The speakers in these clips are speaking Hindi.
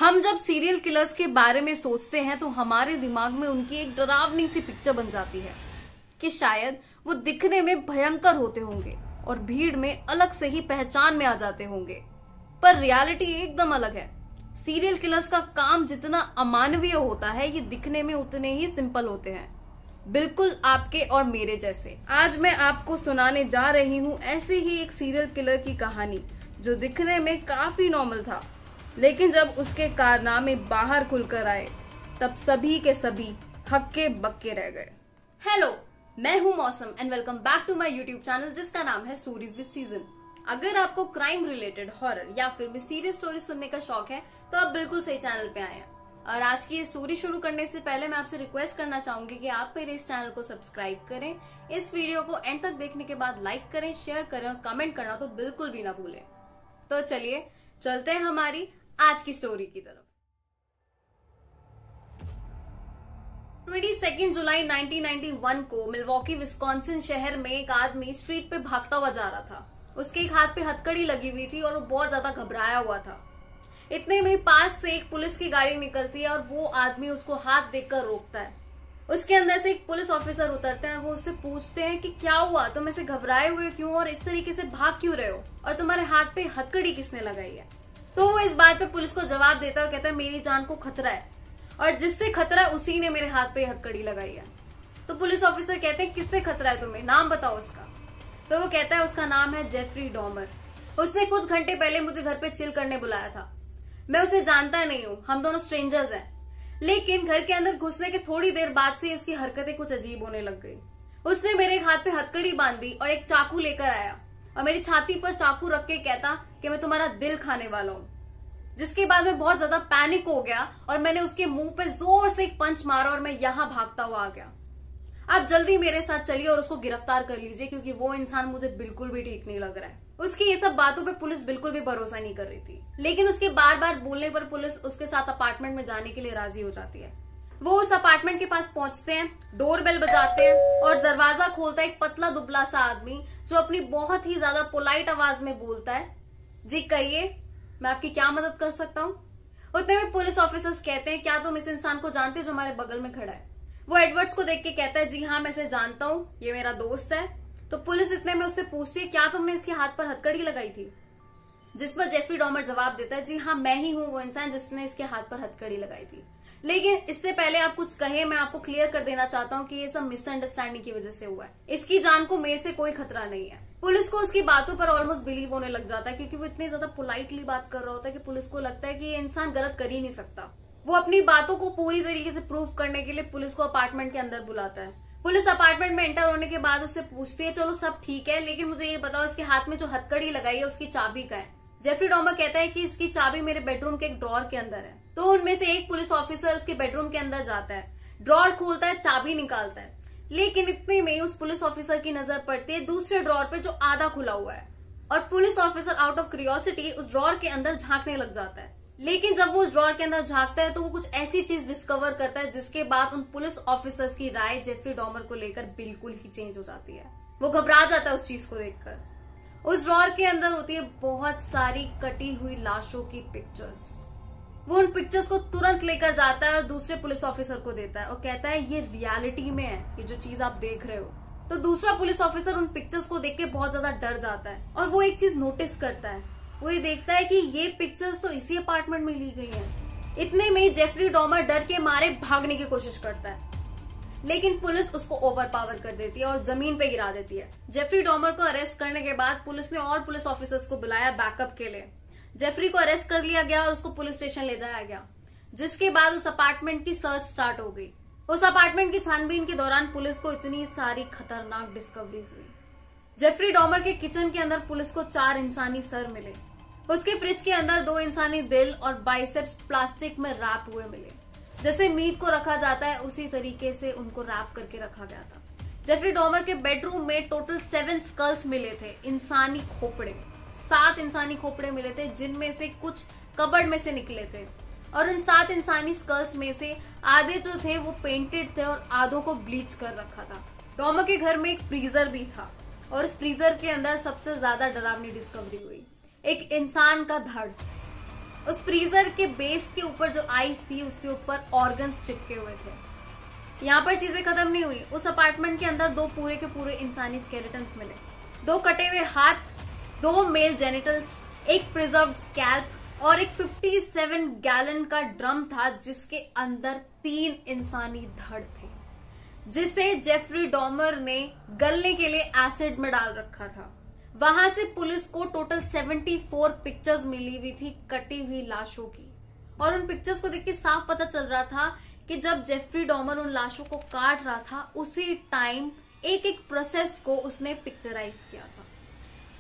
हम जब सीरियल किलर्स के बारे में सोचते हैं तो हमारे दिमाग में उनकी एक डरावनी सी पिक्चर बन जाती है कि शायद वो दिखने में भयंकर होते होंगे और भीड़ में अलग से ही पहचान में आ जाते होंगे। पर रियलिटी एकदम अलग है। सीरियल किलर्स का काम जितना अमानवीय होता है, ये दिखने में उतने ही सिंपल होते हैं, बिल्कुल आपके और मेरे जैसे। आज मैं आपको सुनाने जा रही हूँ ऐसे ही एक सीरियल किलर की कहानी जो दिखने में काफी नॉर्मल था, लेकिन जब उसके कारनामे बाहर खुलकर आए तब सभी के सभी हक्के बक्के रह गए। हेलो, मैं हूँ Mausam and welcome back to my YouTube channel जिसका नाम है स्टोरीज विद सीजन। अगर आपको क्राइम रिलेटेड, हॉरर या फिर मिस्टीरियस स्टोरी सुनने का शौक है तो आप बिल्कुल सही चैनल पे आए हैं। और आज की ये स्टोरी शुरू करने से पहले मैं आपसे रिक्वेस्ट करना चाहूंगी कि आप मेरे इस चैनल को सब्सक्राइब करें, इस वीडियो को एंड तक देखने के बाद लाइक करें, शेयर करें और कमेंट करना तो बिल्कुल भी ना भूलें। तो चलिए चलते हैं हमारी आज की स्टोरी की तरफ। 22 जुलाई 1991 को मिल्वॉकी विस्कॉन्सिन शहर में एक आदमी स्ट्रीट पे भागता हुआ जा रहा था। उसके एक हाथ पे हथकड़ी लगी हुई थी और वो बहुत ज्यादा घबराया हुआ था। इतने में पास से एक पुलिस की गाड़ी निकलती है और वो आदमी उसको हाथ देखकर रोकता है। उसके अंदर से एक पुलिस ऑफिसर उतरते हैं। वो उससे पूछते हैं कि क्या हुआ, तुम ऐसे घबराए हुए क्यों और इस तरीके से भाग क्यों रहे हो, और तुम्हारे हाथ पे हथकड़ी किसने लगाई है। तो वो इस बात पे पुलिस को जवाब देता है और कहता है मेरी जान को खतरा है और जिससे खतरा है उसी ने मेरे हाथ पे हथकड़ी लगाई है। तो पुलिस ऑफिसर कहते हैं किससे खतरा है तुम्हें, नाम बताओ उसका। तो वो कहता है उसका नाम है जेफरी डॉमर। उसने कुछ घंटे पहले मुझे घर पे चिल करने बुलाया था। मैं उसे जानता नहीं हूँ, हम दोनों स्ट्रेंजर्स हैं। लेकिन घर के अंदर घुसने के थोड़ी देर बाद से उसकी हरकतें कुछ अजीब होने लग गई। उसने मेरे हाथ पे हथकड़ी बांध दी और एक चाकू लेकर आया और मेरी छाती पर चाकू रख के कहता कि मैं तुम्हारा दिल खाने वाला हूँ। जिसके बाद मैं बहुत ज्यादा पैनिक हो गया और मैंने उसके मुंह पे जोर से एक पंच मारा और मैं यहाँ भागता हुआ आ गया। आप जल्दी मेरे साथ चलिए और उसको गिरफ्तार कर लीजिए क्योंकि वो इंसान मुझे बिल्कुल भी ठीक नहीं लग रहा है। उसकी ये सब बातों पे पुलिस बिल्कुल भी भरोसा नहीं कर रही थी, लेकिन उसके बार बार बोलने पर पुलिस उसके साथ अपार्टमेंट में जाने के लिए राजी हो जाती है। वो उस अपार्टमेंट के पास पहुंचते हैं, डोरबेल बजाते हैं और दरवाजा खोलता है एक पतला दुबला सा आदमी जो अपनी बहुत ही ज्यादा पोलाइट आवाज में बोलता है, जी कहिए, मैं आपकी क्या मदद कर सकता हूँ। उतने में पुलिस ऑफिसर्स कहते हैं क्या तुम इस इंसान को जानते हो जो हमारे बगल में खड़ा है। वो एडवर्ड्स को देख के कहता है जी हाँ मैं इसे जानता हूँ, ये मेरा दोस्त है। तो पुलिस इतने में उससे पूछती है क्या तुमने इसके हाथ पर हथकड़ी लगाई थी। जिस पर जेफरी डॉमर जवाब देता है जी हाँ मैं ही हूँ वो इंसान जिसने इसके हाथ पर हथकड़ी लगाई थी। लेकिन इससे पहले आप कुछ कहे, मैं आपको क्लियर कर देना चाहता हूँ कि ये सब मिसअंडरस्टैंडिंग की वजह से हुआ है। इसकी जान को मेरे से कोई खतरा नहीं है। पुलिस को उसकी बातों पर ऑलमोस्ट बिलीव होने लग जाता है क्योंकि वो इतनी ज्यादा पोलाइटली बात कर रहा होता है कि पुलिस को लगता है कि ये इंसान गलत कर ही नहीं सकता। वो अपनी बातों को पूरी तरीके से प्रूव करने के लिए पुलिस को अपार्टमेंट के अंदर बुलाता है। पुलिस अपार्टमेंट में एंटर होने के बाद उससे पूछती है चलो सब ठीक है, लेकिन मुझे ये बताओ इसके हाथ में जो हथकड़ी लगाई है उसकी चाबी का है। जेफरी डॉमर कहता है कि इसकी चाबी मेरे बेडरूम के एक ड्रॉर के अंदर है। तो उनमें से एक पुलिस ऑफिसर उसके बेडरूम के अंदर जाता है, ड्रॉर खोलता है, चाबी निकालता है। लेकिन इतने में उस पुलिस ऑफिसर की नजर पड़ती है दूसरे ड्रॉर पे जो आधा खुला हुआ है और police officer out of curiosity उस ड्रॉर के अंदर झांकने लग जाता है। लेकिन जब वो उस ड्रॉर के अंदर झांकता है तो वो कुछ ऐसी चीज डिस्कवर करता है जिसके बाद उन पुलिस ऑफिसर्स की राय जेफरी डॉमर को लेकर बिल्कुल ही चेंज हो जाती है। वो घबरा जाता है उस चीज को देखकर। उस ड्रॉर के अंदर होती है बहुत सारी कटी हुई लाशों की पिक्चर्स। वो उन पिक्चर्स को तुरंत लेकर जाता है और दूसरे पुलिस ऑफिसर को देता है और कहता है ये रियलिटी में है, ये जो चीज आप देख रहे हो। तो दूसरा पुलिस ऑफिसर उन पिक्चर्स को देख के बहुत ज्यादा डर जाता है और वो एक चीज नोटिस करता है। वो ये देखता है कि ये पिक्चर्स तो इसी अपार्टमेंट में ली गई हैं। इतने में जेफरी डॉमर डर के मारे भागने की कोशिश करता है, लेकिन पुलिस उसको ओवरपावर कर देती है और जमीन पे गिरा देती है। जेफरी डॉमर को अरेस्ट करने के बाद पुलिस ने और पुलिस ऑफिसर्स को बुलाया बैकअप के लिए। जेफरी को अरेस्ट कर लिया गया और उसको पुलिस स्टेशन ले जाया गया, जिसके बाद उस अपार्टमेंट की सर्च स्टार्ट हो गई। उस अपार्टमेंट की छानबीन के दौरान पुलिस को इतनी सारी खतरनाक डिस्कवरीज हुई। जेफरी डॉमर के किचन के अंदर पुलिस को 4 इंसानी सर मिले। उसके फ्रिज के अंदर 2 इंसानी दिल और बाइसेप्स प्लास्टिक में रैप हुए मिले। जैसे मीट को रखा जाता है उसी तरीके से उनको रैप करके रखा गया था। जेफरी डॉमर के बेडरूम में टोटल 7 स्कल्स मिले थे, इंसानी खोपड़े। 7 इंसानी खोपड़े मिले थे जिनमें से कुछ कबर्ड में से निकले थे और उन 7 इंसानी स्कल्स में से आधे जो थे वो पेंटेड थे और आधों को ब्लीच कर रखा था। डॉमर के घर में एक फ्रीजर भी था और उस फ्रीजर के अंदर सबसे ज्यादा डरावनी डिस्कवरी हुई, एक इंसान का धड़। उस फ्रीजर के बेस के ऊपर जो आइस थी उसके ऊपर ऑर्गन्स चिपके हुए थे। यहाँ पर चीजें खत्म नहीं हुई, उस अपार्टमेंट के अंदर 2 पूरे के पूरे इंसानी स्केलेटन्स मिले, 2 कटे हुए हाथ, 2 मेल जेनिटल्स, एक प्रिजर्व्ड स्कैल्प और एक 57 गैलन का ड्रम था जिसके अंदर 3 इंसानी धड़ थे, जिसे जेफरी डॉमर ने गलने के लिए एसिड में डाल रखा था। वहां से पुलिस को टोटल 74 पिक्चर्स मिली हुई थी कटी हुई लाशों की, और उन पिक्चर्स को देख के साफ पता चल रहा था कि जब जेफरी डॉमर उन लाशों को काट रहा था उसी टाइम एक एक प्रोसेस को उसने पिक्चराइज किया था,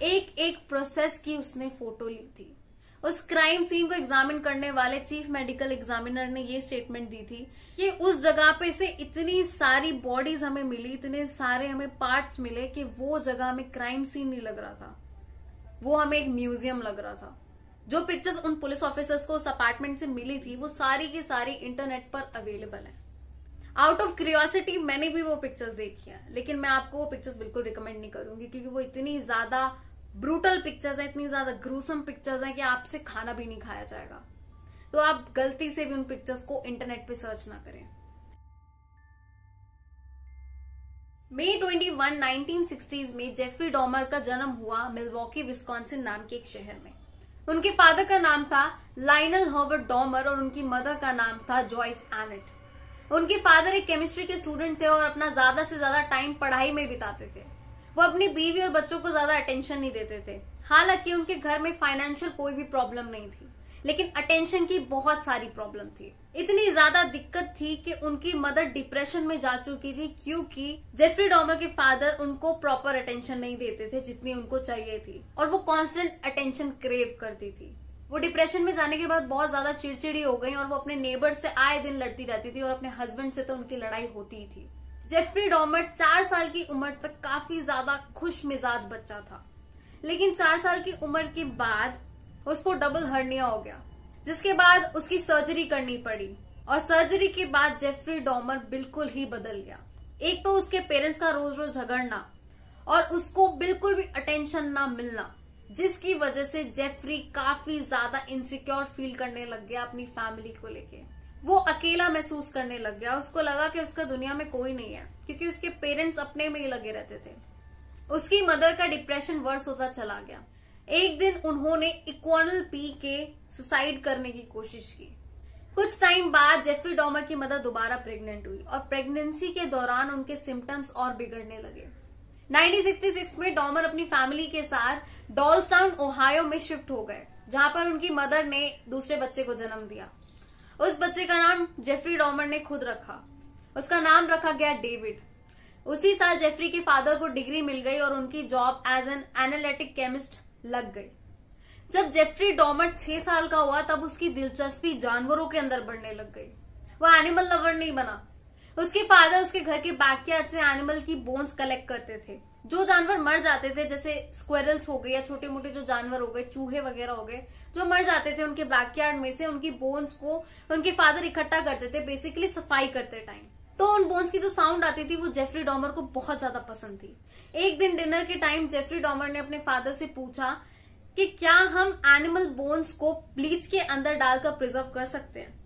एक एक प्रोसेस की उसने फोटो ली थी। उस क्राइम सीन को एग्जामिन करने वाले चीफ मेडिकल एग्जामिनर ने ये स्टेटमेंट दी थी कि उस जगह पे से इतनी सारी बॉडीज हमें मिली, इतने सारे हमें पार्ट्स मिले कि वो जगह हमें क्राइम सीन नहीं लग रहा था, वो हमें एक म्यूजियम लग रहा था। जो पिक्चर्स उन पुलिस ऑफिसर्स को उस अपार्टमेंट से मिली थी वो सारी की सारी इंटरनेट पर अवेलेबल है। आउट ऑफ क्यूरियोसिटी मैंने भी वो पिक्चर्स देखी है, लेकिन मैं आपको वो पिक्चर्स बिल्कुल रिकमेंड नहीं करूंगी क्योंकि वो इतनी ज्यादा ब्रूटल पिक्चर्स है, इतनी ज्यादा ग्रूसम पिक्चर्स है कि आपसे खाना भी नहीं खाया जाएगा। तो आप गलती से भी उन पिक्चर्स को इंटरनेट पे सर्च ना करें। मई 21, 1960s में जेफरी डॉमर का जन्म हुआ मिल्वॉकी विस्कॉन्सिन नाम के एक शहर में। उनके फादर का नाम था लाइनल हर्बर्ट डॉमर और उनकी मदर का नाम था जॉयस एनेट। उनके फादर एक केमिस्ट्री के स्टूडेंट थे और अपना ज्यादा से ज्यादा टाइम पढ़ाई में बिताते थे। वो अपनी बीवी और बच्चों को ज्यादा अटेंशन नहीं देते थे। हालांकि उनके घर में फाइनेंशियल कोई भी प्रॉब्लम नहीं थी, लेकिन अटेंशन की बहुत सारी प्रॉब्लम थी। इतनी ज्यादा दिक्कत थी कि उनकी मदर डिप्रेशन में जा चुकी थी क्योंकि जेफरी डॉमर के फादर उनको प्रॉपर अटेंशन नहीं देते थे जितनी उनको चाहिए थी, और वो कांस्टेंट अटेंशन क्रेव करती थी। वो डिप्रेशन में जाने के बाद बहुत ज्यादा चिड़चिड़ी हो गई और वो अपने नेबर से आए दिन लड़ती रहती थी और अपने हस्बैंड से तो उनकी लड़ाई होती ही थी। जेफरी डॉमर 4 साल की उम्र तक काफी ज्यादा खुश मिजाज बच्चा था, लेकिन 4 साल की उम्र के बाद उसको डबल हर्निया हो गया, जिसके बाद उसकी सर्जरी करनी पड़ी। और सर्जरी के बाद जेफरी डॉमर बिल्कुल ही बदल गया। एक तो उसके पेरेंट्स का रोज रोज झगड़ना और उसको बिल्कुल भी अटेंशन ना मिलना, जिसकी वजह से जेफरी काफी ज्यादा इनसिक्योर फील करने लग गया अपनी फैमिली को लेके। वो अकेला महसूस करने लग गया। उसको लगा कि उसका दुनिया में कोई नहीं है क्योंकि उसके पेरेंट्स अपने में ही लगे रहते थे। उसकी मदर का डिप्रेशन वर्स होता चला गया। एक दिन उन्होंने इक्वानल पी के सुसाइड करने की कोशिश की। कुछ टाइम बाद जेफरी डॉमर की मदर दोबारा प्रेग्नेंट हुई और प्रेगनेंसी के दौरान उनके सिम्टम्स और बिगड़ने लगे। 1966 में डॉमर अपनी फैमिली के साथ डॉल्सटाउन ओहायो में शिफ्ट हो गए, जहां पर उनकी मदर ने दूसरे बच्चे को जन्म दिया। उस बच्चे का नाम जेफरी डॉमर ने खुद रखा। उसका नाम रखा गया डेविड। उसी साल जेफरी के फादर को डिग्री मिल गई और उनकी job as an analytic chemist लग गई। जब जेफरी डॉमर 6 साल का हुआ तब उसकी दिलचस्पी जानवरों के अंदर बढ़ने लग गई। वो एनिमल लवर नहीं बना। उसके फादर उसके घर के बैकयार्ड से एनिमल की बोन्स कलेक्ट करते थे। जो जानवर मर जाते थे, जैसे स्क्वेरल्स हो गए या छोटे मोटे जो जानवर हो गए, चूहे वगैरह हो गए, जो मर जाते थे उनके बैकयार्ड में से, उनकी बोन्स को उनके फादर इकट्ठा करते थे, बेसिकली सफाई करते टाइम। तो उन बोन्स की जो साउंड आती थी वो जेफरी डॉमर को बहुत ज्यादा पसंद थी। एक दिन डिनर के टाइम जेफरी डॉमर ने अपने फादर से पूछा कि क्या हम एनिमल बोन्स को ब्लीच के अंदर डालकर प्रिजर्व कर सकते हैं,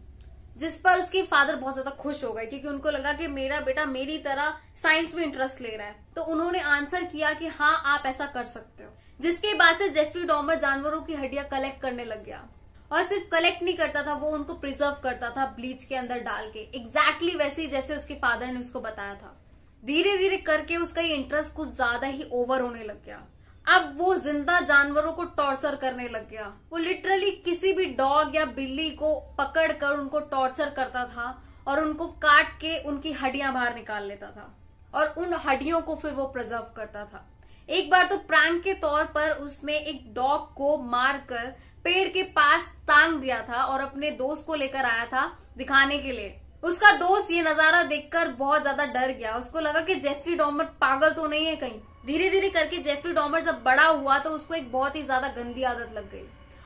जिस पर उसके फादर बहुत ज्यादा खुश हो गए क्योंकि उनको लगा कि मेरा बेटा मेरी तरह साइंस में इंटरेस्ट ले रहा है। तो उन्होंने आंसर किया कि हाँ आप ऐसा कर सकते हो, जिसके बाद से जेफरी डॉमर जानवरों की हड्डियां कलेक्ट करने लग गया। और सिर्फ कलेक्ट नहीं करता था, वो उनको प्रिजर्व करता था ब्लीच के अंदर डाल के, एग्जैक्टली वैसे ही जैसे उसके फादर ने उसको बताया था। धीरे धीरे करके उसका ये इंटरेस्ट कुछ ज्यादा ही ओवर होने लग गया। अब वो जिंदा जानवरों को टॉर्चर करने लग गया। वो लिटरली किसी भी डॉग या बिल्ली को पकड़कर उनको टॉर्चर करता था और उनको काट के उनकी हड्डियां बाहर निकाल लेता था और उन हड्डियों को फिर वो प्रिजर्व करता था। एक बार तो प्रैंक के तौर पर उसने एक डॉग को मारकर पेड़ के पास टांग दिया था और अपने दोस्त को लेकर आया था दिखाने के लिए। उसका दोस्त ये नजारा देखकर बहुत ज्यादा डर गया। उसको लगा कि जेफरी डॉमर पागल तो नहीं है कहीं। धीरे धीरे करके जेफरी डॉमर जब बड़ा हुआ तो उसको एक बहुत ही ज्यादा गंदी आदत लग गई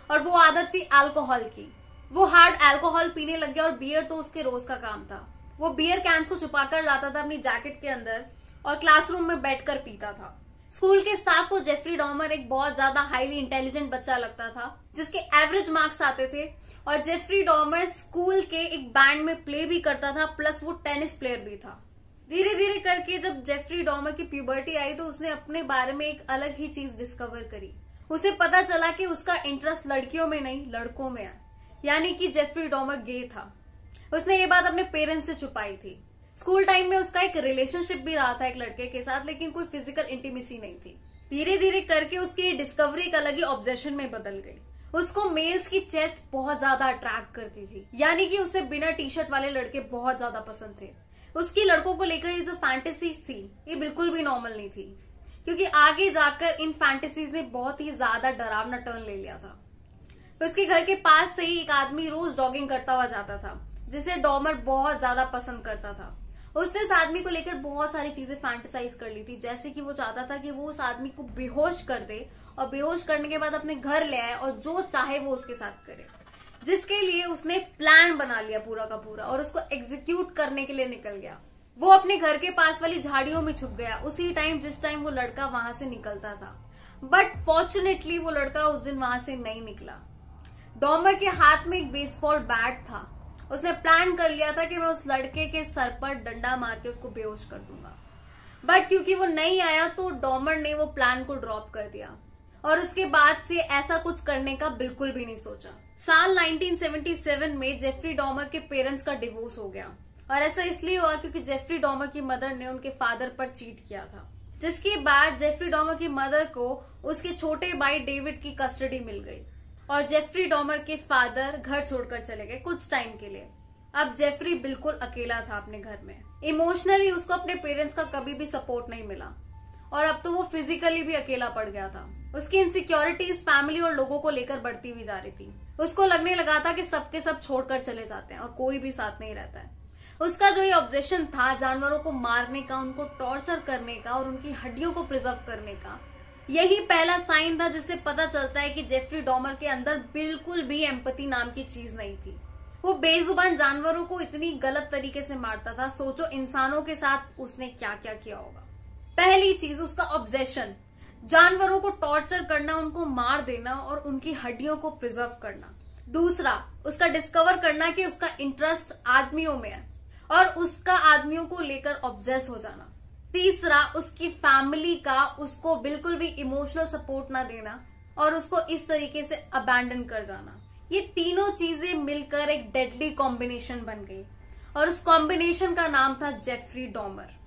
और वो आदत थी अल्कोहल की। वो हार्ड अल्कोहल पीने लग गया और बियर तो उसके रोज का काम था। वो बियर कैंस को छुपाकर लाता था अपनी जैकेट के अंदर और क्लासरूम में बैठकर पीता था। स्कूल के स्टाफ को जेफरी डॉमर एक बहुत ज्यादा हाईली इंटेलिजेंट बच्चा लगता था, जिसके एवरेज मार्क्स आते थे। और जेफरी डॉमर स्कूल के एक बैंड में प्ले भी करता था, प्लस वो टेनिस प्लेयर भी था। धीरे धीरे करके जब जेफरी डॉमर की प्यूबर्टी आई तो उसने अपने बारे में एक अलग ही चीज डिस्कवर करी। उसे पता चला कि उसका इंटरेस्ट लड़कियों में नहीं, लड़कों में है, यानी कि जेफरी डॉमर गे था। उसने ये बात अपने पेरेंट्स से छुपाई थी। स्कूल टाइम में उसका एक रिलेशनशिप भी रहा था एक लड़के के साथ, लेकिन कोई फिजिकल इंटीमेसी नहीं थी। धीरे धीरे करके उसकी ये डिस्कवरी एक अलग ही ऑब्जेशन में बदल गई। उसको मेल्स की चेस्ट बहुत ज्यादा अट्रैक्ट करती थी, यानी कि उसे बिना टी शर्ट वाले लड़के बहुत ज्यादा पसंद थे। उसकी लड़कों को लेकर ये जो फैंटेसीज थी ये बिल्कुल भी नॉर्मल नहीं थी, क्योंकि आगे जाकर इन फैंटेसीज ने बहुत ही ज्यादा डरावना टर्न ले लिया था। उसके घर के पास से ही एक आदमी रोज जॉगिंग करता हुआ जाता था, जिसे डॉमर बहुत ज्यादा पसंद करता था। उसने उस आदमी को लेकर बहुत सारी चीजें फैंटेसाइज कर ली थी, जैसे कि वो चाहता था कि वो उस आदमी को बेहोश कर दे और बेहोश करने के बाद अपने घर ले आए और जो चाहे वो उसके साथ करे, जिसके लिए उसने प्लान बना लिया पूरा का पूरा और उसको एग्जीक्यूट करने के लिए निकल गया। वो अपने घर के पास वाली झाड़ियों में छुप गया उसी टाइम जिस टाइम वो लड़का वहां से निकलता था। बट फॉर्चुनेटली वो लड़का उस दिन वहां से नहीं निकला। डॉमर के हाथ में एक बेसबॉल बैट था। उसने प्लान कर लिया था कि मैं उस लड़के के सर पर डंडा मार के उसको बेहोश कर दूंगा। बट क्योंकि वो नहीं आया तो डॉमर ने वो प्लान को ड्रॉप कर दिया और उसके बाद से ऐसा कुछ करने का बिल्कुल भी नहीं सोचा। साल 1977 में जेफरी डॉमर के पेरेंट्स का डिवोर्स हो गया और ऐसा इसलिए हुआ क्योंकि जेफरी डॉमर की मदर ने उनके फादर पर चीट किया था, जिसके बाद जेफरी डॉमर की मदर को उसके छोटे भाई डेविड की कस्टडी मिल गई और जेफरी डॉमर के फादर घर छोड़कर चले गए कुछ टाइम के लिए। अब जेफरी बिल्कुल अकेला था अपने घर में। इमोशनली उसको अपने पेरेंट्स का कभी भी सपोर्ट नहीं मिला और अब तो वो फिजिकली भी अकेला पड़ गया था। उसकी इनसिक्योरिटीज फैमिली और लोगों को लेकर बढ़ती हुई जा रही थी। उसको लगने लगा था कि सबके सब छोड़कर चले जाते हैं और कोई भी साथ नहीं रहता है। उसका जो ये ऑब्जेशन था जानवरों को मारने का, उनको टॉर्चर करने का और उनकी हड्डियों को प्रिजर्व करने का, यही पहला साइन था जिससे पता चलता है कि जेफरी डॉमर के अंदर बिल्कुल भी एम्पैथी नाम की चीज नहीं थी। वो बेजुबान जानवरों को इतनी गलत तरीके से मारता था। सोचो इंसानों के साथ उसने क्या क्या किया होगा। पहली चीज उसका ऑब्जेशन, जानवरों को टॉर्चर करना, उनको मार देना और उनकी हड्डियों को प्रिजर्व करना। दूसरा उसका डिस्कवर करना कि उसका इंटरेस्ट आदमियों में है और उसका आदमियों को लेकर ऑब्सेस हो जाना। तीसरा उसकी फैमिली का उसको बिल्कुल भी इमोशनल सपोर्ट ना देना और उसको इस तरीके से अबैंडन कर जाना। ये तीनों चीजें मिलकर एक डेडली कॉम्बिनेशन बन गई और उस कॉम्बिनेशन का नाम था जेफरी डॉमर।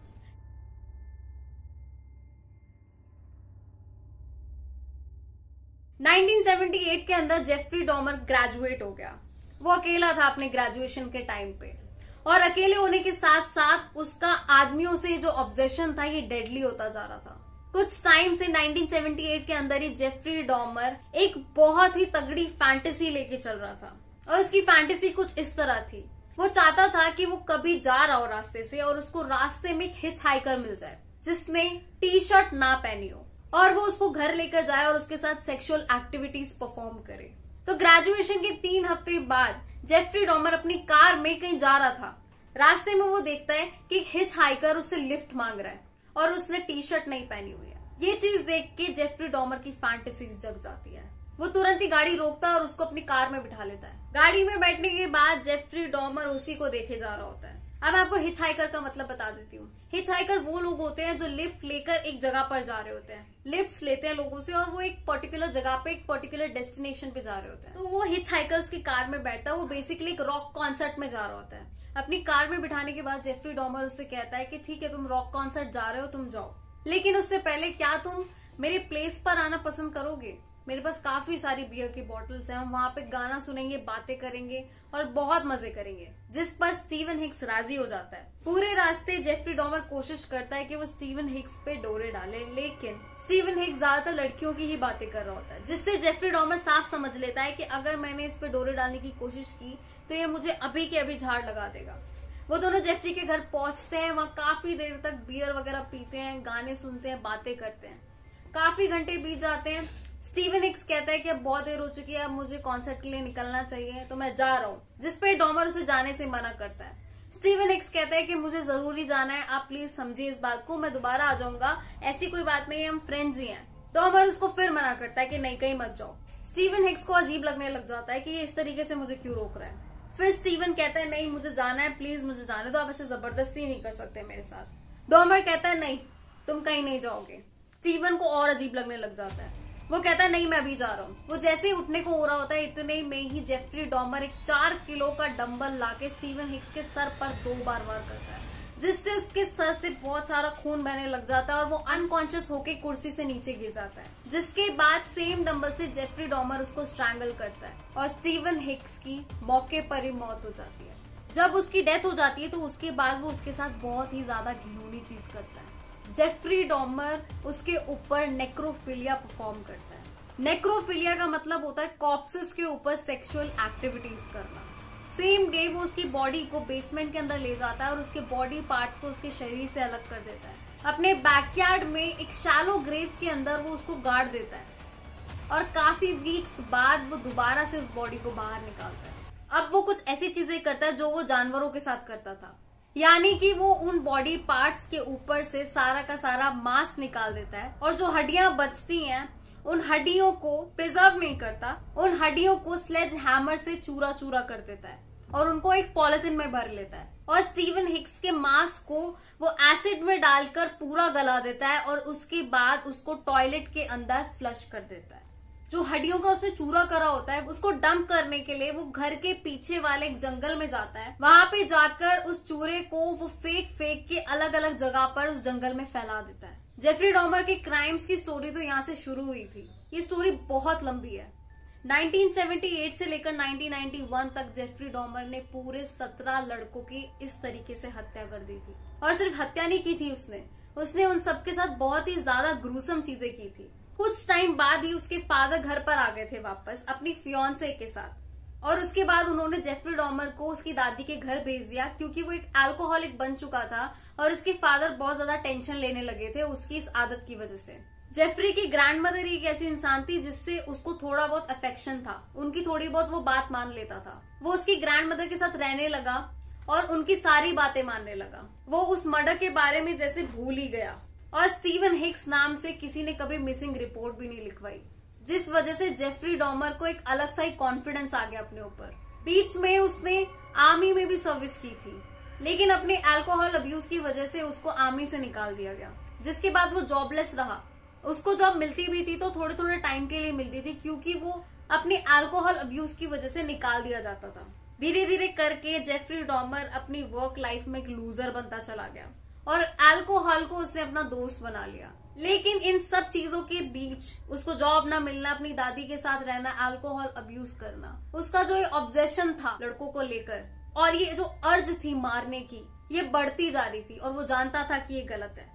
नाइनटीन 1978 के अंदर जेफरी डॉमर ग्रेजुएट हो गया। वो अकेला था अपने ग्रेजुएशन के टाइम पे और अकेले होने के साथ साथ उसका आदमियों से जो ऑब्सेशन था ये डेडली होता जा रहा था। कुछ टाइम से 1978 के अंदर ही जेफरी डॉमर एक बहुत ही तगड़ी फैंटेसी लेके चल रहा था और उसकी फैंटेसी कुछ इस तरह थी। वो चाहता था कि वो कभी जा रहा हो रास्ते से और उसको रास्ते में एक हिच हाइकर मिल जाए जिसने टी शर्ट ना पहनी हो और वो उसको घर लेकर जाए और उसके साथ सेक्सुअल एक्टिविटीज परफॉर्म करे। तो ग्रेजुएशन के 3 हफ्ते बाद जेफरी डॉमर अपनी कार में कहीं जा रहा था। रास्ते में वो देखता है कि एक हिच हाइकर उससे लिफ्ट मांग रहा है और उसने टी शर्ट नहीं पहनी हुई है। ये चीज देख के जेफरी डॉमर की फैंटेसीज जग जाती है। वो तुरंत ही गाड़ी रोकता है और उसको अपनी कार में बिठा लेता है। गाड़ी में बैठने के बाद जेफरी डॉमर उसी को देखे जा रहा होता है। अब मैं आपको हिच हाइकर का मतलब बता देती हूँ। हिच हाइकर वो लोग होते हैं जो लिफ्ट लेकर एक जगह पर जा रहे होते हैं, लिफ्ट लेते हैं लोगों से और वो एक पर्टिकुलर जगह पे एक पर्टिकुलर डेस्टिनेशन पे जा रहे होते हैं। तो वो हिच हाइकर उसकी कार में बैठता है। वो बेसिकली एक रॉक कॉन्सर्ट में जा रहा होता है। अपनी कार में बिठाने के बाद जेफरी डॉमर उससे कहता है कि ठीक है तुम रॉक कॉन्सर्ट जा रहे हो, तुम जाओ, लेकिन उससे पहले क्या तुम मेरे प्लेस पर आना पसंद करोगे? मेरे पास काफी सारी बियर की बॉटल्स हैं, हम वहां पे गाना सुनेंगे, बातें करेंगे और बहुत मजे करेंगे। जिस पर स्टीवन हिक्स राजी हो जाता है। पूरे रास्ते जेफरी डॉमर कोशिश करता है कि वो स्टीवन हिक्स पे डोरे डाले, लेकिन स्टीवन हिक्स ज्यादातर लड़कियों की ही बातें कर रहा होता है, जिससे जेफरी डॉमर साफ समझ लेता है कि अगर मैंने इस पे डोरे डालने की कोशिश की तो ये मुझे अभी के अभी झाड़ लगा देगा। वो दोनों जेफरी के घर पहुंचते हैं। वहां काफी देर तक बियर वगैरह पीते हैं, गाने सुनते हैं, बातें करते हैं। काफी घंटे बीत जाते हैं। स्टीवन हिक्स कहता है कि अब बहुत देर हो चुकी है, अब मुझे कॉन्सर्ट के लिए निकलना चाहिए, तो मैं जा रहा हूँ, जिस पे डॉमर उसे जाने से मना करता है। स्टीवन हिक्स कहता है कि मुझे जरूरी जाना है, आप प्लीज समझिए इस बात को, मैं दोबारा आ जाऊंगा, ऐसी कोई बात नहीं है, हम फ्रेंड्स ही हैं। डॉमर उसको फिर मना करता है कि नहीं, कहीं मत जाओ। स्टीवन हिक्स को अजीब लगने लग जाता है कि ये इस तरीके से मुझे क्यों रोक रहा है। फिर स्टीवन कहता है नहीं मुझे जाना है, प्लीज मुझे जाने दो, आप ऐसे जबरदस्ती नहीं कर सकते मेरे साथ। डॉमर कहता है नहीं तुम कहीं नहीं जाओगे। स्टीवन को और अजीब लगने लग जाता है, वो कहता है नहीं मैं अभी जा रहा हूँ। वो जैसे ही उठने को हो रहा होता है इतने में ही जेफरी डॉमर एक 4 किलो का डंबल लाके स्टीवन हिक्स के सर पर 2 बार वार करता है, जिससे उसके सर से बहुत सारा खून बहने लग जाता है और वो अनकॉन्शियस होके कुर्सी से नीचे गिर जाता है। जिसके बाद सेम डंबल से जेफरी डॉमर उसको स्ट्रैंगल करता है और स्टीवन हिक्स की मौके पर ही मौत हो जाती है। जब उसकी डेथ हो जाती है तो उसके बाद वो उसके साथ बहुत ही ज्यादा घिनौनी चीज करता है। जेफरी डॉमर उसके ऊपर नेक्रोफिलिया परफॉर्म करता है। नेक्रोफिलिया का मतलब होता है कॉर्प्सेस के ऊपर सेक्सुअल एक्टिविटीज करना। सेम डे वो उसकी बॉडी को बेसमेंट के अंदर ले जाता है और उसके बॉडी पार्ट्स को उसके शरीर से अलग कर देता है। अपने बैकयार्ड में एक शैलो ग्रेव के अंदर वो उसको गाड़ देता है और काफी वीक्स बाद वो दोबारा से उस बॉडी को बाहर निकालता है। अब वो कुछ ऐसी चीजें करता है जो वो जानवरों के साथ करता था, यानी कि वो उन बॉडी पार्ट्स के ऊपर से सारा का सारा मांस निकाल देता है और जो हड्डियां बचती हैं उन हड्डियों को प्रिजर्व नहीं करता, उन हड्डियों को स्लेज हैमर से चूरा चूरा कर देता है और उनको एक पॉलिथीन में भर लेता है और स्टीवन हिक्स के मांस को वो एसिड में डालकर पूरा गला देता है और उसके बाद उसको टॉयलेट के अंदर फ्लश कर देता है। जो हड्डियों का उसने चूरा करा होता है उसको डंप करने के लिए वो घर के पीछे वाले एक जंगल में जाता है। वहां पे जाकर उस चूरे को वो फेंक के अलग अलग जगह पर उस जंगल में फैला देता है। जेफरी डॉमर के क्राइम्स की स्टोरी तो यहाँ से शुरू हुई थी। ये स्टोरी बहुत लंबी है। 1978 से लेकर 1991 तक जेफरी डॉमर ने पूरे 17 लड़कों की इस तरीके से हत्या कर दी थी। और सिर्फ हत्या नहीं की थी उसने उन सबके साथ बहुत ही ज्यादा ग्रूसम चीजें की थी। कुछ टाइम बाद ही उसके फादर घर पर आ गए थे वापस अपनी फियांसे के साथ और उसके बाद उन्होंने जेफरी डॉमर को उसकी दादी के घर भेज दिया क्योंकि वो एक अल्कोहलिक बन चुका था और उसके फादर बहुत ज्यादा टेंशन लेने लगे थे उसकी इस आदत की वजह से। जेफरी की ग्रैंडमदर एक ऐसी इंसान थी जिससे उसको थोड़ा बहुत अफेक्शन था, उनकी थोड़ी बहुत वो बात मान लेता था। वो उसकी ग्रैंडमदर के साथ रहने लगा और उनकी सारी बातें मानने लगा। वो उस मर्डर के बारे में जैसे भूल ही गया और स्टीवन हिक्स नाम से किसी ने कभी मिसिंग रिपोर्ट भी नहीं लिखवाई, जिस वजह से जेफरी डॉमर को एक अलग सा ही कॉन्फिडेंस आ गया अपने ऊपर। बीच में उसने आर्मी में भी सर्विस की थी लेकिन अपने अल्कोहल अब्यूज की वजह से उसको आर्मी से निकाल दिया गया, जिसके बाद वो जॉबलेस रहा। उसको जॉब मिलती भी थी तो थोड़े थोड़े टाइम के लिए मिलती थी क्योंकि वो अपने अल्कोहल अब्यूज की वजह से निकाल दिया जाता था। धीरे धीरे करके जेफरी डॉमर अपनी वर्क लाइफ में एक लूजर बनता चला गया और अल्कोहल को उसने अपना दोस्त बना लिया। लेकिन इन सब चीजों के बीच उसको जॉब ना मिलना, अपनी दादी के साथ रहना, अल्कोहल अब्यूज करना, उसका जो ये ऑब्सेशन था लड़कों को लेकर और ये जो अर्ज थी मारने की, ये बढ़ती जा रही थी और वो जानता था कि ये गलत है।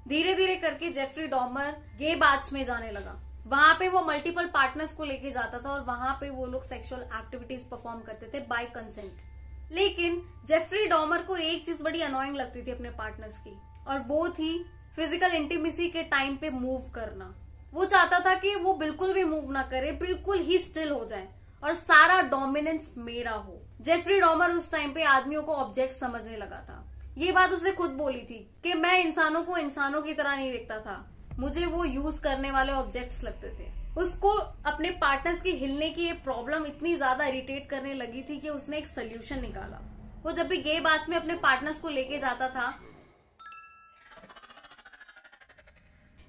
धीरे धीरे करके जेफरी डॉमर गे बार्स में जाने लगा। वहां पे वो मल्टीपल पार्टनर्स को लेके जाता था और वहां पे वो लोग सेक्सुअल एक्टिविटीज परफॉर्म करते थे बाय कंसेंट। लेकिन जेफरी डॉमर को एक चीज बड़ी अनोइंग लगती थी अपने पार्टनर्स की और वो थी फिजिकल इंटीमेसी के टाइम पे मूव करना। वो चाहता था कि वो बिल्कुल भी मूव ना करे, बिल्कुल ही स्टिल हो जाए और सारा डोमिनेंस मेरा हो। जेफरी डॉमर उस टाइम पे आदमियों को ऑब्जेक्ट समझने लगा था। ये बात उसने खुद बोली थी कि मैं इंसानों को इंसानों की तरह नहीं देखता था, मुझे वो यूज करने वाले ऑब्जेक्ट्स लगते थे। उसको अपने पार्टनर्स की हिलने की ये प्रॉब्लम इतनी ज्यादा इरिटेट करने लगी थी कि उसने एक सोल्यूशन निकाला। वो जब भी गे बार्स में अपने पार्टनर्स को लेके जाता था,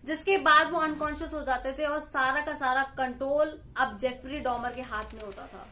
जिसके बाद वो अनकॉन्शियस हो जाते थे और सारा का सारा कंट्रोल अब जेफरी डॉमर के हाथ में होता था।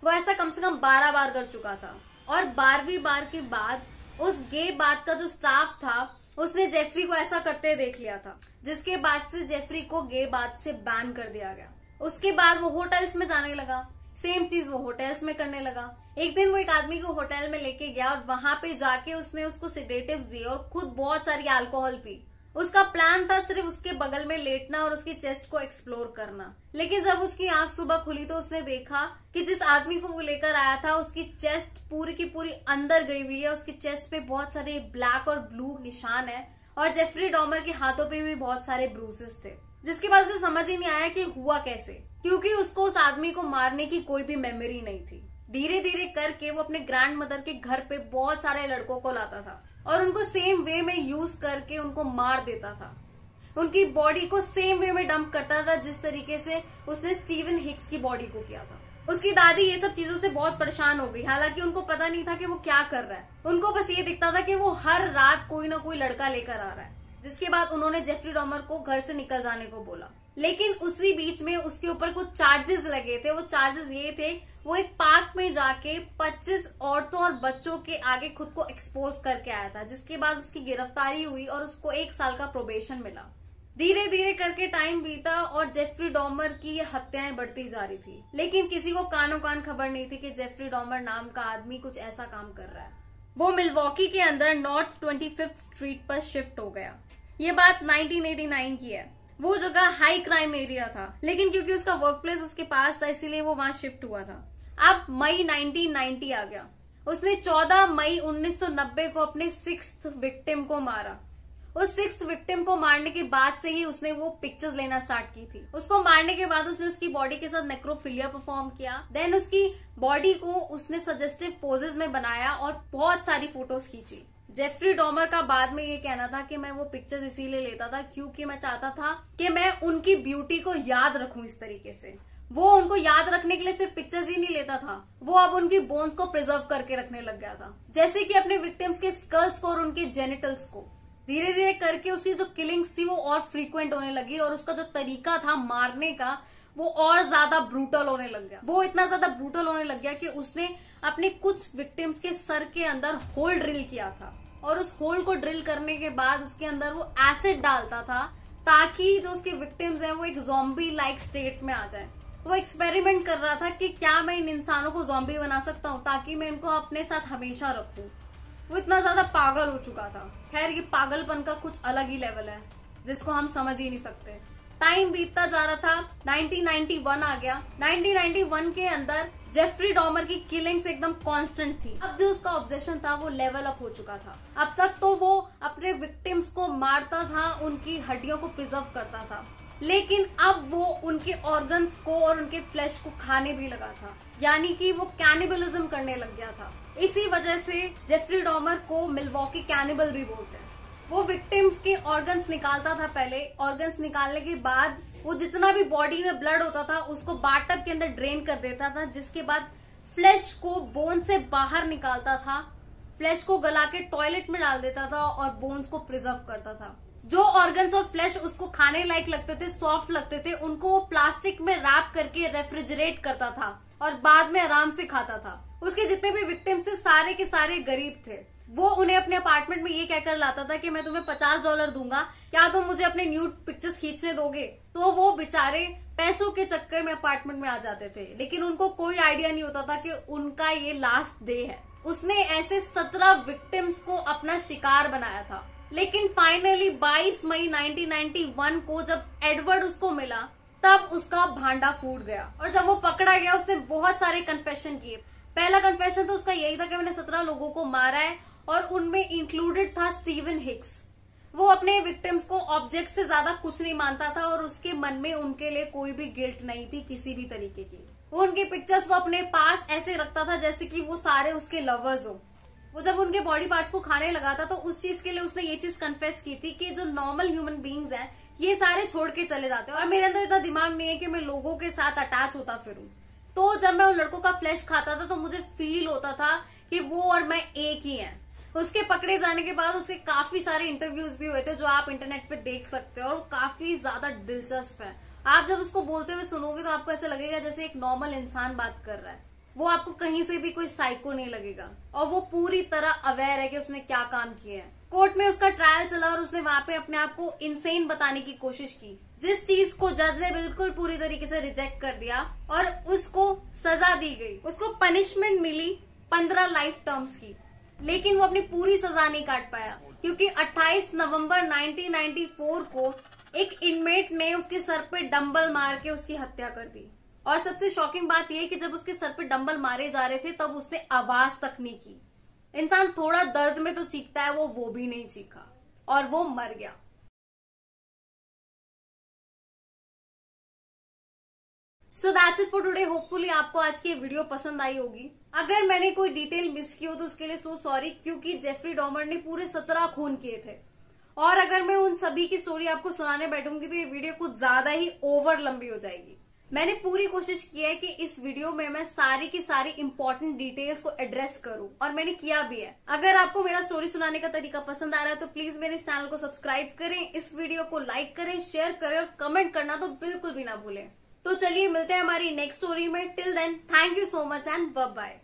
वो ऐसा कम से कम 12 बार कर चुका था और 12वीं बार के बाद उस गे बार का जो स्टाफ था उसने जेफरी को ऐसा करते देख लिया था, जिसके बाद से जेफरी को गे बार से बैन कर दिया गया। उसके बाद वो होटल्स में जाने लगा, सेम चीज वो होटल्स में करने लगा। एक दिन वो एक आदमी को होटल में लेके गया और वहां पे जाके उसने उसको सिडेटिव्स दिए और खुद बहुत सारी अल्कोहल पी। उसका प्लान था सिर्फ उसके बगल में लेटना और उसकी चेस्ट को एक्सप्लोर करना। लेकिन जब उसकी आंख सुबह खुली तो उसने देखा कि जिस आदमी को वो लेकर आया था उसकी चेस्ट पूरी की पूरी अंदर गई हुई है। उसकी चेस्ट पे बहुत सारे ब्लैक और ब्लू निशान है और जेफरी डॉमर के हाथों पे भी बहुत सारे ब्रूसेस थे, जिसके बाद उसे समझ ही नहीं आया कि हुआ कैसे, क्योंकि उसको उस आदमी को मारने की कोई भी मेमोरी नहीं थी। धीरे धीरे करके वो अपने ग्रैंड मदर के घर पे बहुत सारे लड़कों को लाता था और उनको सेम वे में यूज करके उनको मार देता था। उनकी बॉडी को सेम वे में डंप करता था जिस तरीके से उसने स्टीवन हिक्स की बॉडी को किया था। उसकी दादी ये सब चीजों से बहुत परेशान हो गई, हालांकि उनको पता नहीं था कि वो क्या कर रहा है। उनको बस ये दिखता था कि वो हर रात कोई ना कोई लड़का लेकर आ रहा है। जिसके बाद उन्होंने जेफरी डॉमर को घर से निकल जाने को बोला, लेकिन उसी बीच में उसके ऊपर कुछ चार्जेस लगे थे। वो चार्जेस ये थे, वो एक पार्क में जाके 25 औरतों और बच्चों के आगे खुद को एक्सपोज करके आया था, जिसके बाद उसकी गिरफ्तारी हुई और उसको 1 साल का प्रोबेशन मिला। धीरे धीरे करके टाइम बीता और जेफरी डॉमर की ये हत्याएं बढ़ती जा रही थी, लेकिन किसी को कानो कान खबर नहीं थी कि जेफरी डॉमर नाम का आदमी कुछ ऐसा काम कर रहा है। वो मिल्वॉकी के अंदर नॉर्थ 25th स्ट्रीट पर शिफ्ट हो गया। ये बात 1989 की है। वो जगह हाई क्राइम एरिया था, लेकिन क्योंकि उसका वर्क प्लेस उसके पास था इसीलिए वो वहां शिफ्ट हुआ था। अब मई 1990 आ गया। उसने 14 मई 1990 को अपने 6th विक्टिम को मारा। उस 6th विक्टिम को मारने के बाद से ही उसने वो पिक्चर्स लेना स्टार्ट की थी। उसको मारने के बाद उसने उसकी बॉडी के साथ नेक्रोफिलिया परफॉर्म किया। देन उसकी बॉडी को उसने सजेस्टिव पोजेस में बनाया और बहुत सारी फोटोज खींची। जेफरी डॉमर का बाद में ये कहना था कि मैं वो पिक्चर्स इसीलिए लेता था क्योंकि मैं चाहता था कि मैं उनकी ब्यूटी को याद रखूं इस तरीके से। वो उनको याद रखने के लिए सिर्फ पिक्चर्स ही नहीं लेता था, वो अब उनकी बोन्स को प्रिजर्व करके रखने लग गया था, जैसे कि अपने विक्टिम्स के स्कल्स को और उनके जेनिटल्स को। धीरे धीरे करके उसकी जो किलिंग्स थी वो और फ्रीक्वेंट होने लगी और उसका जो तरीका था मारने का वो और ज्यादा ब्रूटल होने लग गया। वो इतना ज्यादा ब्रूटल होने लग गया कि उसने अपने कुछ विक्टिम्स के सर के अंदर होल ड्रिल किया था और उस होल को ड्रिल करने के बाद उसके अंदर वो एसिड डालता था ताकि जो उसके विक्टिम्स हैं वो एक ज़ॉम्बी लाइक स्टेट में आ जाए। वो एक्सपेरिमेंट कर रहा था कि क्या मैं इन इंसानों को ज़ॉम्बी बना सकता हूँ ताकि मैं इनको अपने साथ हमेशा रखूं। वो इतना ज्यादा पागल हो चुका था। खैर, ये पागलपन का कुछ अलग ही लेवल है जिसको हम समझ ही नहीं सकते। टाइम बीतता जा रहा था, 1991 आ गया। 1991 के अंदर जेफरी डॉमर की किलिंग्स एकदम कांस्टेंट थी। अब जो उसका ऑब्सेशन था वो लेवल अप हो चुका था। अब तक तो वो अपने विक्टिम्स को मारता था, उनकी हड्डियों को प्रिजर्व करता था, लेकिन अब वो उनके ऑर्गन्स को और उनके फ्लैश को खाने भी लगा था, यानी कि वो कैनिबलिज्म करने लग गया था। इसी वजह से जेफरी डॉमर को मिल्वॉकी कैनिबल भी बोलते हैं। वो विक्टिम्स के ऑर्गन्स निकालता था पहले। ऑर्गन्स निकालने के बाद वो जितना भी बॉडी में ब्लड होता था उसको बाथटब के अंदर ड्रेन कर देता था, जिसके बाद फ्लैश को बोन से बाहर निकालता था, फ्लैश को गला के टॉयलेट में डाल देता था और बोन्स को प्रिजर्व करता था। जो ऑर्गन्स और फ्लैश उसको खाने लायक लगते थे, सॉफ्ट लगते थे, उनको वो प्लास्टिक में रैप करके रेफ्रिजरेट करता था और बाद में आराम से खाता था। उसके जितने भी विक्टिम्स थे सारे के सारे गरीब थे। वो उन्हें अपने अपार्टमेंट में ये कहकर लाता था कि मैं तुम्हें $50 दूंगा, क्या तुम मुझे अपने न्यूड पिक्चर्स खींचने दोगे? तो वो बेचारे पैसों के चक्कर में अपार्टमेंट में आ जाते थे, लेकिन उनको कोई आइडिया नहीं होता था कि उनका ये लास्ट डे है। उसने ऐसे 17 विक्टिम्स को अपना शिकार बनाया था, लेकिन फाइनली 22 मई 1991 को जब एडवर्ड उसको मिला तब उसका भांडा फूट गया। और जब वो पकड़ा गया उसने बहुत सारे कन्फेशन किए। पहला कन्फेशन तो उसका यही था कि मैंने 17 लोगों को मारा है और उनमें इंक्लूडेड था स्टीवन हिक्स। वो अपने विक्टिम्स को ऑब्जेक्ट से ज्यादा कुछ नहीं मानता था और उसके मन में उनके लिए कोई भी गिल्ट नहीं थी किसी भी तरीके की। वो उनके पिक्चर्स को अपने पास ऐसे रखता था जैसे कि वो सारे उसके लवर्स हो। वो जब उनके बॉडी पार्ट्स को खाने लगा था तो उस चीज के लिए उसने ये चीज कन्फेस की थी कि जो नॉर्मल ह्यूमन बींग्स हैं ये सारे छोड़ के चले जाते हैं और मेरे अंदर इतना दिमाग नहीं है कि मैं लोगों के साथ अटैच होता फिरूं। तो जब मैं उन लड़कों का फ्लैश खाता था तो मुझे फील होता था कि वो और मैं एक ही हैं। उसके पकड़े जाने के बाद उसके काफी सारे इंटरव्यूज भी हुए थे जो आप इंटरनेट पे देख सकते हो और काफी ज्यादा दिलचस्प है। आप जब उसको बोलते हुए सुनोगे तो आपको ऐसा लगेगा जैसे एक नॉर्मल इंसान बात कर रहा है। वो आपको कहीं से भी कोई साइको नहीं लगेगा और वो पूरी तरह अवेयर है कि उसने क्या काम किए हैं। कोर्ट में उसका ट्रायल चला और उसने वहां पे अपने आप को इनसेन बताने की कोशिश की, जिस चीज को जज ने बिल्कुल पूरी तरीके से रिजेक्ट कर दिया और उसको सजा दी गई। उसको पनिशमेंट मिली 15 लाइफ टर्म्स की, लेकिन वो अपनी पूरी सजा नहीं काट पाया क्योंकि 28 नवंबर 1994 को एक इनमेट ने उसके सर पे डंबल मार के उसकी हत्या कर दी। और सबसे शॉकिंग बात यह कि जब उसके सर पे डंबल मारे जा रहे थे तब उसने आवाज तक नहीं की। इंसान थोड़ा दर्द में तो चीखता है, वो भी नहीं चीखा और वो मर गया। So that's it for today. Hopefully आपको आज की वीडियो पसंद आई होगी। अगर मैंने कोई डिटेल मिस की हो तो उसके लिए सो सॉरी, क्योंकि जेफरी डॉमर ने पूरे 17 खून किए थे। और अगर मैं उन सभी की स्टोरी आपको सुनाने बैठूंगी तो ये वीडियो कुछ ज्यादा ही ओवर लंबी हो जाएगी। मैंने पूरी कोशिश की है कि इस वीडियो में मैं सारी की सारी इंपॉर्टेंट डिटेल्स को एड्रेस करूं, और मैंने किया भी है। अगर आपको मेरा स्टोरी सुनाने का तरीका पसंद आ रहा है तो प्लीज मेरे इस चैनल को सब्सक्राइब करें, इस वीडियो को लाइक करें, शेयर करें और कमेंट करना तो बिल्कुल भी ना भूलें। तो चलिए मिलते हैं हमारी नेक्स्ट स्टोरी में। Till then, thank you so much and bye bye.